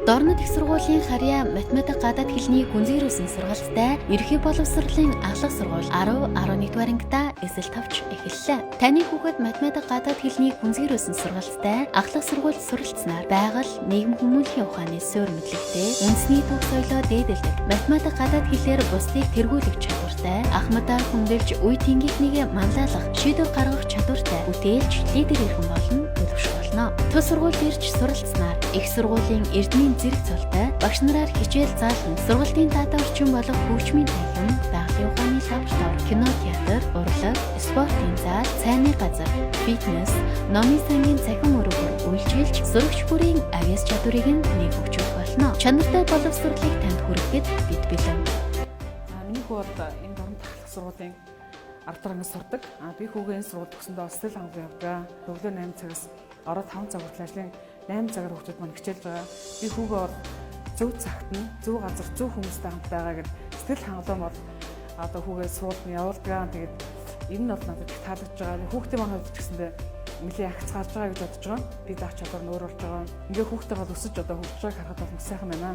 Дорнод их сургуулийн харьяа математик гадаад хэлний гүнзгийрүүлсэн сургалттай ерхий боловсролын ахлах сургууль 10-11 дугаар ангидаа эсэл тавч эхэллээ. Таны хүүхэд математик гадаад хэлний гүнзгийрүүлсэн сургалттай ахлах сургуульд суралцсанаар байгаль, нийгэм хүмүүнлэгийн ухааны суурь мэдлэгтэй, үндэсний төв соёлоо дээдэлдэг, математик гадаад хэлээр бусдыг тэргүүлэх чадвартай, ахмадаар хөндлөж үе тэнгийнхнийг манлайлах, шийдвэр гаргах чадвартай, бүтээлч, лидер иргэн болон төлөвшөх болно. Төв сургуульд ирж суралцсанаар их сургуулийн эрдмийн зэрэг цолтой багш нараар хичээл заалхан сургалтын таатаа орчин болох хөгжмийн танхим, байгалийн ухааны лаборатори, кино, театр, урлаг, спортын зал, цайны газар, фитнес, номын сангийн цахим өргөр үйлчилж сурагч бүрийн агьяас чадварыг нэг хөгжүүлэх болно. Чанартай боловсролыг танд хүргэхэд бид бэлэн. Миний хүү бол энэ дорнод ахлах сургуулийн 10 дахь ангид сурдаг. Би хүүгээ энэ сургуульд өгсөндөө сэтгэл хангалуун явдаг. Өглөө 8 цагаас ороод 5 цаг хүртэл ажлын 8 цагаар хүүхдүүд маань хичээлж байгаа. Би хүүгээ зөв цагт нь зөв газар зөв хүмүүстэй хамт байгаа гэдэг сэтгэл хангалуун бол одоо хүүгээ сургуульд нь явуулдаг. Тэгээд энэ нь бол надад их таалагдж байгаа. Хүүхдээ маань хувьд ч гэсэндээ нэлээд агцгаалж байгаа гэж бодож байгаа. Би даах чадвар нь өөр болж байгаа. Ингээ хүүхдээ өсөж одоо хөгжиж байгааг харахад бол маш сайхан байна.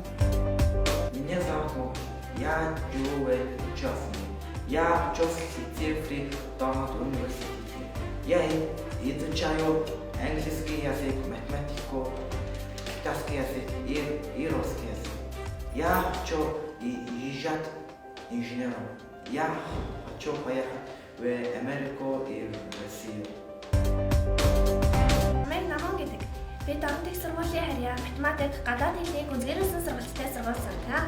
Меня зовут Ювел Чофни. Я учусь в цифре Дорнод университете. Я изучаю английский язык, математику, китайский язык и русский язык. Я хочу езжать инженером. Я хочу поехать в Америку и в Россию. Би дорнод их сургуулийн харьяа математик гадаад хэлний гүнзгийрүүлсэн сургалттай сургууль сурдаг.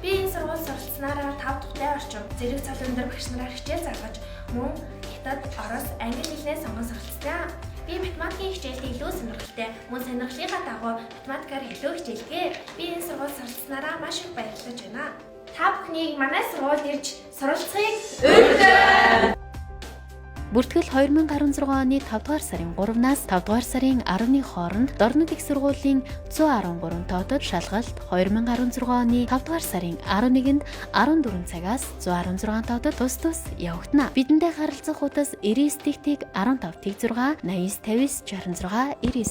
Би энэ сургууль суралцсанаараа 5 дахьтай орчим зэрэг цол өндөр багш нараар хичээл заалгаж мөн хятад, орос, англи хэлнээ сонгон суралцсан. Би математикийн хичээлд илүү сонирхолтой. Мөн сонирхлынхаа дагуу математикаар илүү хичээлгээ. Би энэ сургууль суралцсанаараа маш их баярлаж байна. Та бүхнийг манай сургуульд ирж суралцахыг уриалж Бүртгэл 2016 оны 5 дугаар сарын 3-наас 5 дугаар сарын 10-ны хооронд Дорнод их сургуулийн 113 тоотод шалгалт 2016 оны 5 дугаар сарын 11-нд 14 цагаас 116 тоотод тус явагдана. Бидэндээ харилцах утас 99-ийг 15-ийг 6 89 50 66 99